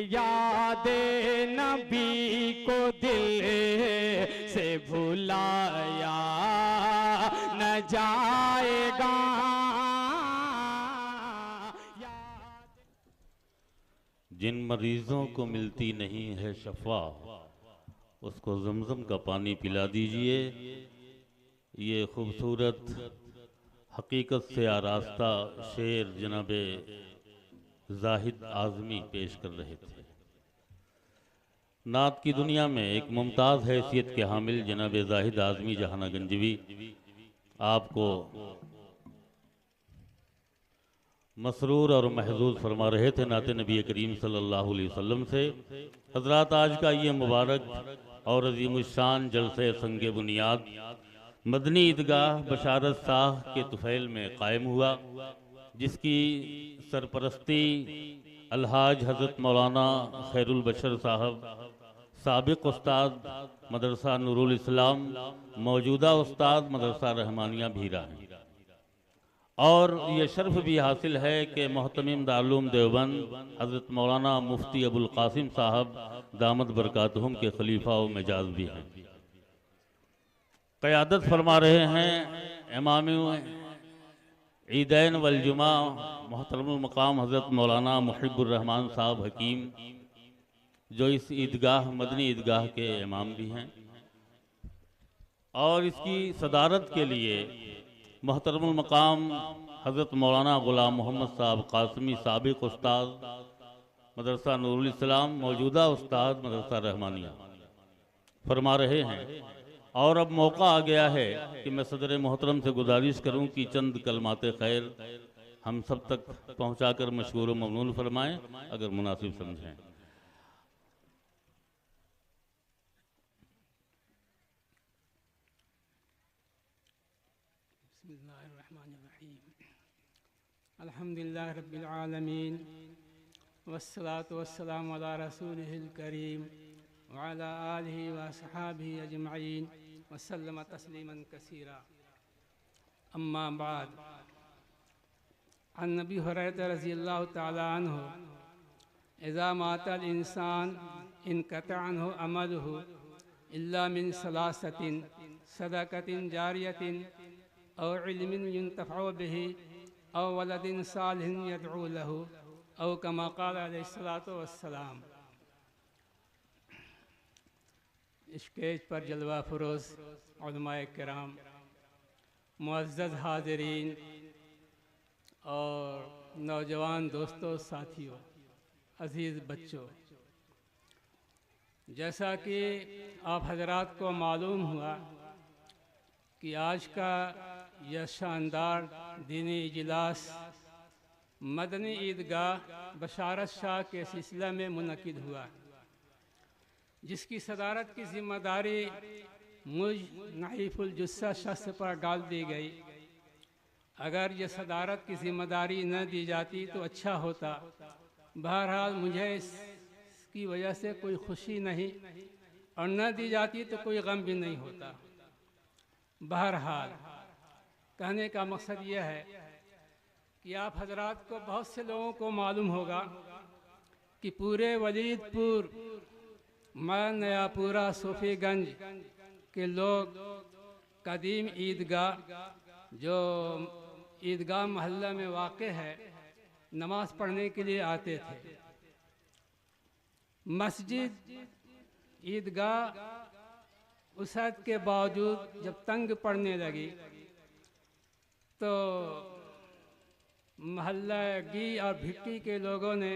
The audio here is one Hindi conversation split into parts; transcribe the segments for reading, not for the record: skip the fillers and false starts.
याद नबी को दिल से भुलाया न जाएगा। जिन मरीजों को मिलती नहीं है शफा, उसको जमजम का पानी पिला दीजिए। ये खूबसूरत हकीकत से आरास्ता शेर जनाबे जाहिद आज़मी पेश कर रहे थे। नात की दुनिया में एक मुमताज़ हैसियत के हामिल जनाबे जाहिद आज़मी जहाना गंजवी आपको मसरूर और महजूज फरमा रहे थे नाते नबी करीम सल्लल्लाहु अलैहि वसल्लम से। हजरात, आज का ये मुबारक और अज़ीमुश्शान जलसे संगे बुनियाद मदनी ईदगाह बशारत शाह के तुफैल में कायम हुआ, जिसकी सरपरस्ती अलहाज हज़रत मौलाना खैरुल बशर साहब साबिक उस्ताद मदरसा नूरुल इस्लाम, मौजूदा उस्ताद मदरसा रहमानिया भीरा हैं। और ये शर्फ भी हासिल है कि मोहतमिम दारुल देवबंद हज़रत मौलाना मुफ्ती अबुल कासिम साहब दामद बरकातहुम के खलीफा व मिजाज भी हैं। क़यादत फरमा रहे हैं इमाम ईदैन वल जुमा मोहतरमुल मकाम हज़रत मौलाना मुहिब्बुर रहमान साहब हकीम, जो इस ईदगाह मदनी ईदगाह के इमाम भी हैं। और इसकी सदारत के लिए मोहतरमुल मकाम हज़रत मौलाना ग़ुलाम मोहम्मद साहब कासमी साबिक उस्ताद मदरसा नूरुल इस्लाम, मौजूदा उस्ताद मदरसा रहमानिया फरमा रहे हैं। और अब मौका आ गया है कि मैं सदर मोहतरम से गुजारिश करूं कि चंद कलमाते खैर हम सब तक पहुंचाकर मशकूर व ममनून फरमाएं, अगर मुनासिब समझें। अल्हम्दुलिल्लाह रब्बिल आलमीन वस्सलातु वस्सलामु अला रसूलिहिल करीम व अला आलिहि व अस्हाबिहि अजमईन वसल्लम तस्लीमन कसीरा। अम्मा बाद, अन नबी हुरैरा रज़ियल्लाहु तआला अन्हु इज़ा मातल इंसान इनक़ता अन्हु अमलुहु इल्ला मिन सलासतिन सदक़तिन जारियतिन औ इल्मिन युंतफ़अु बिही औ वलदिन सालिहिन यदअू लहू औ कमा क़ाल अलैहिस्सलातु वस्सलाम। स्टेज पर जलवा फरोज़ उलमाए किराम, मुअज़्ज़ज़ हाज़िरीन और नौजवान दोस्तों, साथियों, अज़ीज़ बच्चों, जैसा कि आप हजरात को मालूम हुआ कि आज का यह शानदार दीनी इजलास मदनी ईदगाह बशारत शाह के सिलसिला में मुनक़िद हुआ, जिसकी सदारत की ज़िम्मेदारी मुझ नहीफुल जुस्सा शख्स पर डाल दी गई। अगर यह सदारत की ज़िम्मेदारी न दी जाती तो अच्छा होता। बहरहाल मुझे इसकी वजह से कोई खुशी नहीं, और न दी जाती तो कोई गम भी नहीं होता। बहरहाल कहने का मकसद यह है कि आप हजरात को, बहुत से लोगों को मालूम होगा कि पूरे वलीदपुर, नयापुरा, सूफीगंज के लोग कदीम ईदगाह, जो ईदगाह महल्ला में वाक़े है, नमाज़ पढ़ने के लिए आते थे। मस्जिद ईदगाह वसअत के बावजूद जब तंग पड़ने लगी तो महल्ला गी और भिट्टी के लोगों ने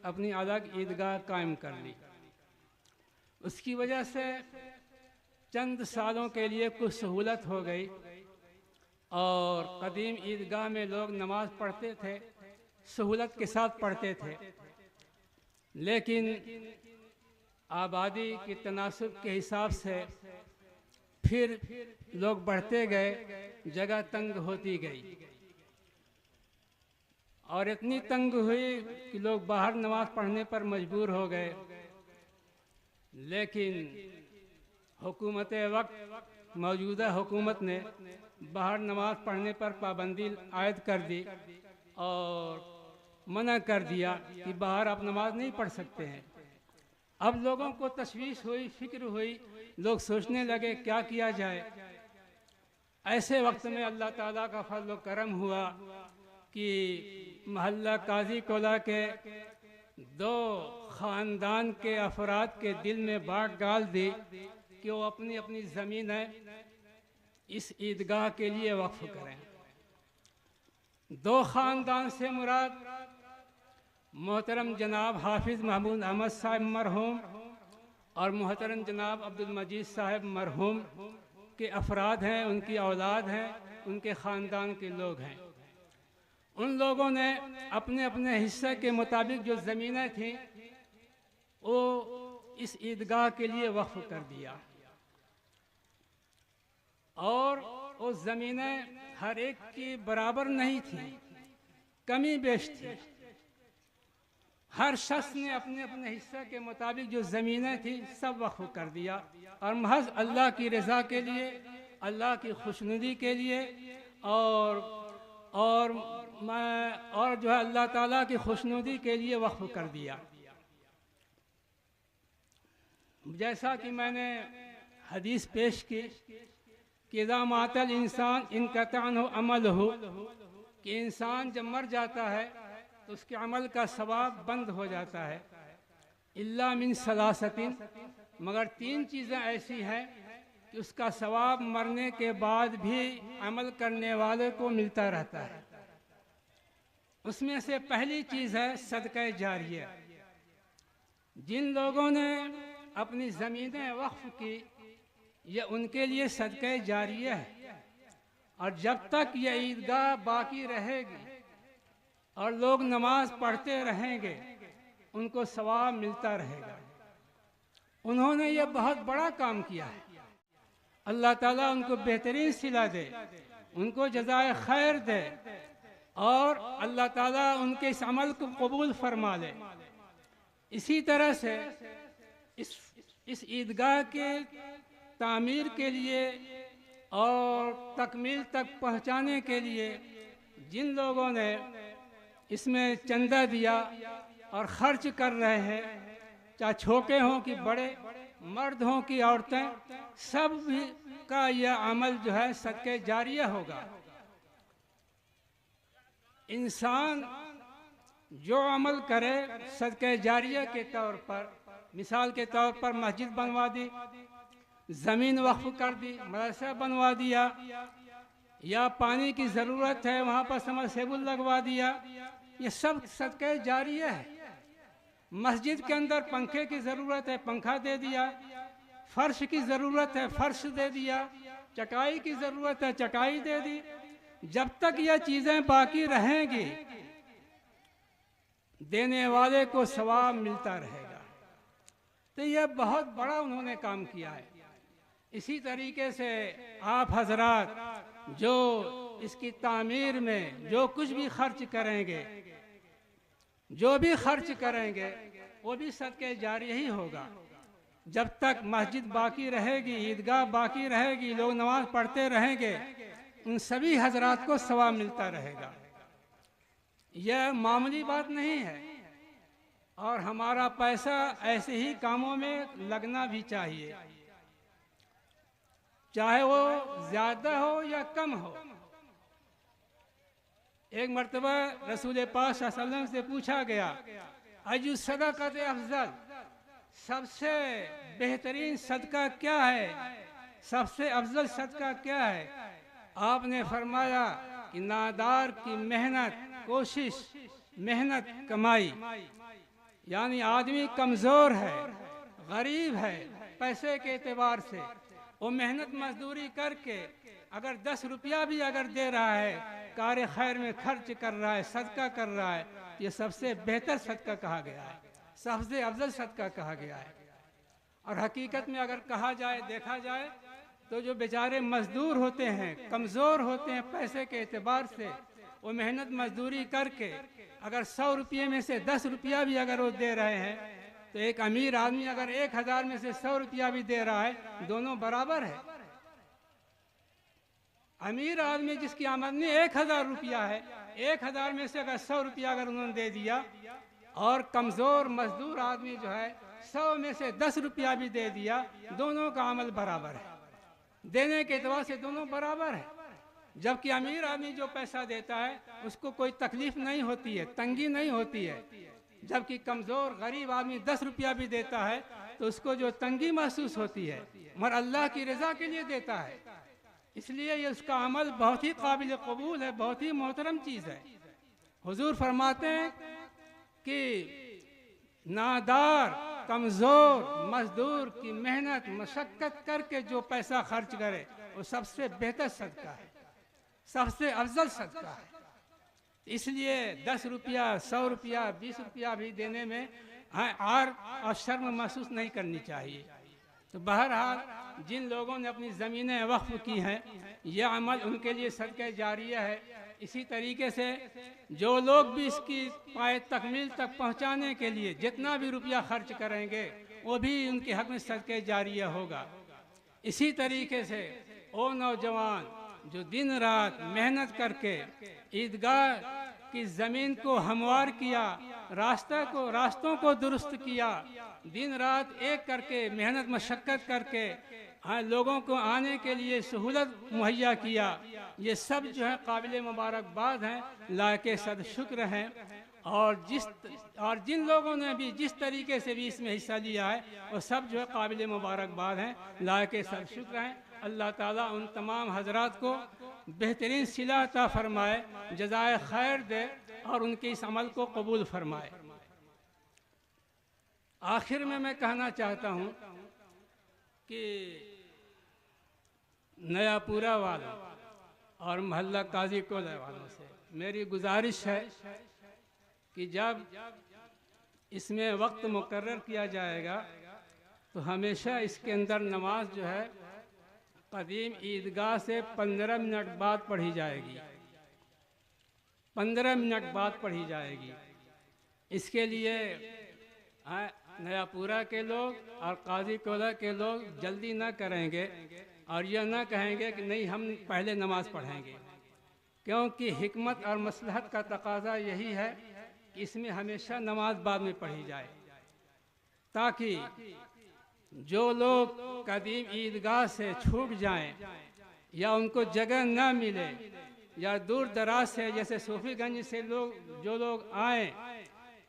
अपनी अलग ईदगाह कायम कर ली। उसकी वजह से चंद सालों के लिए कुछ सहूलत हो गई और कदीम ईदगाह में लोग नमाज़ पढ़ते थे, सहूलत के साथ पढ़ते थे। लेकिन आबादी के तनासब के हिसाब से फिर लोग बढ़ते गए, जगह तंग होती गई और इतनी तंग हुई कि लोग बाहर नमाज़ पढ़ने पर मजबूर हो गए। लेकिन हुकूमत वक्त, मौजूदा हुकूमत ने बाहर नमाज़ पढ़ने पर पाबंदी आयद कर दी और मना कर दिया कि बाहर आप नमाज नहीं पढ़ सकते हैं। अब लोगों को तशवीश हुई, फिक्र हुई, लोग सोचने लगे क्या किया जाए। ऐसे वक्त में अल्लाह ताला का फजल व करम हुआ कि मोहल्ला काजी कोला के 2 ख़ानदान के अफराद के दिल में बात डाल दी कि वो अपनी अपनी ज़मीनें इस ईदगाह के लिए वक्फ करें। 2 ख़ानदान से मुराद मोहतरम जनाब हाफिज़ महमूद अहमद साहब मरहूम और मोहतरम जनाब अब्दुल मजीद साहब मरहूम के अफराद हैं, उनकी औलाद हैं, उनके ख़ानदान के लोग हैं। उन लोगों ने अपने अपने हिस्से के मुताबिक जो ज़मीनें थीं वो इस ईदगाह के लिए वक्फ कर दिया और वो ज़मीनें हर एक की बराबर नहीं थी, कमी बेश थी। हर शख्स ने अपने अपने हिस्से के मुताबिक जो ज़मीनें थी सब वक्फ कर दिया और महज अल्लाह की रज़ा के लिए, अल्लाह की खुशनुदी के लिए और जो है अल्लाह ताला की खुशनुदी के लिए वक्फ कर दिया। जैसा कि मैंने हदीस पेश की कि इज़ा मातल इंसान इनक़ताअ अमल हो, कि इंसान जब मर जाता है तो उसके अमल का सवाब बंद हो जाता है। इल्ला मिन सलासतिन, मगर 3 चीज़ें ऐसी हैं कि उसका सवाब मरने के बाद भी अमल करने वाले को मिलता रहता है। उसमें से पहली चीज़ है सदक़े जारिया। जिन लोगों ने अपनी ज़मीनें वक्फ की, ये उनके लिए सदक़े जारिया है और जब तक ये ईदगाह बाकी रहेगी और लोग नमाज पढ़ते रहेंगे उनको सवाब मिलता रहेगा। उन्होंने ये बहुत बड़ा काम किया है। अल्लाह ताला उनको बेहतरीन सिला दे, उनको जज़ाए खैर दे और अल्लाह ताला उनके इस अमल को कबूल फरमा ले। इसी तरह से इस ईदगाह के तामीर के लिए और तकमील तक पहुँचाने के लिए जिन लोगों ने इसमें चंदा दिया और ख़र्च कर रहे हैं, चाहे छोटे हों कि बड़े, मर्द हों कि औरतें, सब भी का यह अमल जो है सदक़े जारिया होगा। इंसान जो अमल करे सदक़े जारिया के तौर पर, मिसाल के तौर पर मस्जिद बनवा दी, ज़मीन वक्फ कर दी, मदरसा बनवा दिया, या पानी की ज़रूरत है वहाँ पर समरसेबुल लगवा दिया, ये सब सदक़े जारिया है। मस्जिद के अंदर पंखे की ज़रूरत है, पंखा दे दिया, फर्श की ज़रूरत है, फर्श दे दिया, चटाई की ज़रूरत है, चटाई दे दी। जब तक यह चीज़ें बाकी रहेंगी देने वाले को सवाब मिलता रहेगा। तो यह बहुत बड़ा उन्होंने काम किया है। इसी तरीके से आप हजरात जो इसकी तामीर में जो कुछ भी खर्च करेंगे, जो भी खर्च करेंगे वो भी सदक़े जारी ही होगा। जब तक मस्जिद बाकी रहेगी, ईदगाह बाकी रहेगी, लोग नमाज पढ़ते रहेंगे, उन सभी हजरात को सवाब मिलता रहेगा। यह मामूली बात नहीं है और हमारा पैसा ऐसे ही कामों में लगना भी चाहिए, चाहे वो ज़्यादा हो या कम हो। एक मर्तबा रसूल पाक सल्लल्लाहु अलैहि वसल्लम से पूछा गया, अय्यु सदक़त अफ़ज़ल, सबसे बेहतरीन सदका क्या है, सबसे अफजल सदका क्या है? आपने फरमाया कि नादार की मेहनत, कोशिश, मेहनत, कमाई। यानी आदमी कमज़ोर है, गरीब है, पैसे के एतबार से वो मेहनत मजदूरी करके अगर 10 रुपया भी अगर दे रहा है, कार खैर में खर्च कर रहा है, सदका कर रहा है, ये सबसे बेहतर सदका कहा गया है, सबसे अफजल सदका कहा गया है। और हकीकत में अगर कहा जाए, देखा जाए तो जो बेचारे मजदूर होते हैं, कमज़ोर होते हैं पैसे के एतबार से, वो मेहनत मजदूरी करके अगर 100 रुपये में से 10 रुपया भी अगर वो दे रहे हैं, तो एक अमीर आदमी अगर 1000 में से 100 रुपया भी दे रहा है, दोनों बराबर है। अमीर आदमी जिसकी आमदनी 1000 रुपया है, 1000 में से अगर 100 रुपया अगर उन्होंने दे दिया, और कमज़ोर मजदूर आदमी जो है 100 में से 10 रुपया भी दे दिया, दोनों का अमल बराबर है, देने के एतबार से दोनों बराबर है। जबकि अमीर आदमी जो पैसा देता है उसको कोई तकलीफ नहीं होती है, तंगी नहीं होती है, जबकि कमज़ोर गरीब आदमी 10 रुपया भी देता है तो उसको जो तंगी महसूस होती है, मगर अल्लाह की रज़ा के लिए देता है, इसलिए ये उसका अमल बहुत ही काबिल कबूल है, बहुत ही मोहतरम चीज़ है। हुजूर फरमाते हैं कि नादार कमज़ोर मजदूर की मेहनत मशक्क़त करके जो पैसा खर्च करे वो सबसे बेहतर सदका है, सबसे अफजल सदका है। इसलिए 10 रुपया 100 रुपया 20 रुपया भी देने में आर और शर्म महसूस नहीं करनी चाहिए। तो बहरहाल जिन लोगों ने अपनी ज़मीनें वक्फ की हैं, यह अमल उनके लिए सदका जारिया है। इसी तरीके से जो लोग भी इसकी पाए तकमील तक पहुँचाने के लिए जितना भी रुपया खर्च करेंगे वो भी उनके हक़ में सदका जारिया होगा। इसी तरीके से ओ नौजवान जो दिन रात मेहनत करके ईदगाह की ज़मीन को हमवार किया, रास्तों को दुरुस्त किया, दिन रात एक करके मेहनत मशक्क़त करके लोगों को आने के लिए सहूलत मुहैया किया, ये सब जो है काबिल मुबारकबाद हैं, लायक सद शुक्र हैं। और जिन लोगों ने भी जिस तरीके से भी इसमें हिस्सा लिया है वो सब जो है काबिल मुबारकबाद हैं, लायक सद शुक्र हैं। अल्लाह ताला उन तमाम हजरात को बेहतरीन सिला अता फरमाए, जज़ाए खैर दे और उनके इस अमल को कबूल फरमाए। आखिर में मैं कहना चाहता हूँ कि नयापुरा वालों और मोहल्ला काजी कोला वालों से मेरी गुजारिश है कि जब इसमें वक्त मुकर्रर किया जाएगा तो हमेशा इसके अंदर नमाज जो है कदीम ईदगाह से 15 मिनट बाद पढ़ी जाएगी, 15 मिनट बाद पढ़ी जाएगी। इसके लिए नयापुरा के लोग और काजी कोला के लोग जल्दी ना करेंगे और यह ना कहेंगे कि नहीं हम पहले नमाज पढ़ेंगे, क्योंकि हिकमत और मसलहत का तकाजा यही है कि इसमें हमेशा नमाज बाद में पढ़ी जाए, ताकि जो लोग कदीम ईदगाह से छूट जाएं या उनको जगह ना मिले या दूर दराज से जैसे सूफीगंज से जो लोग आएँ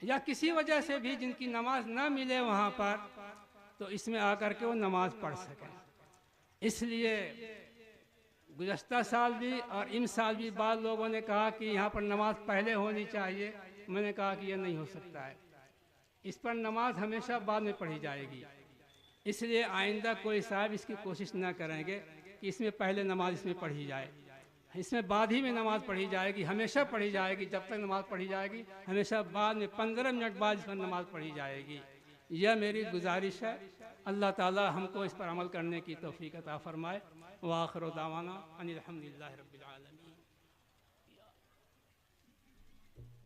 या किसी वजह से भी जिनकी नमाज ना मिले वहाँ पर, तो इसमें आकर के वो नमाज पढ़ सकें। इसलिए गुज़श्ता साल भी और इन साल भी बाद लोगों ने कहा कि यहाँ पर नमाज पहले होनी चाहिए, मैंने कहा कि यह नहीं हो सकता है, इस पर नमाज हमेशा बाद में पढ़ी जाएगी। इसलिए आइंदा कोई साहब इसकी कोशिश ना करेंगे कि इसमें पहले नमाज इसमें पढ़ी जाए, इसमें बाद ही में नमाज पढ़ी जाएगी, हमेशा पढ़ी जाएगी। जब तक नमाज पढ़ी जाएगी हमेशा बाद में 15 मिनट बाद इसमें नमाज पढ़ी जाएगी। यह मेरी गुजारिश है। अल्लाह ताला हमको इस पर अमल करने की तौफीक अता फरमाए। व आखिर दावाना अनिल हम्दुलिल्लाहि रब्बिल आलमीन।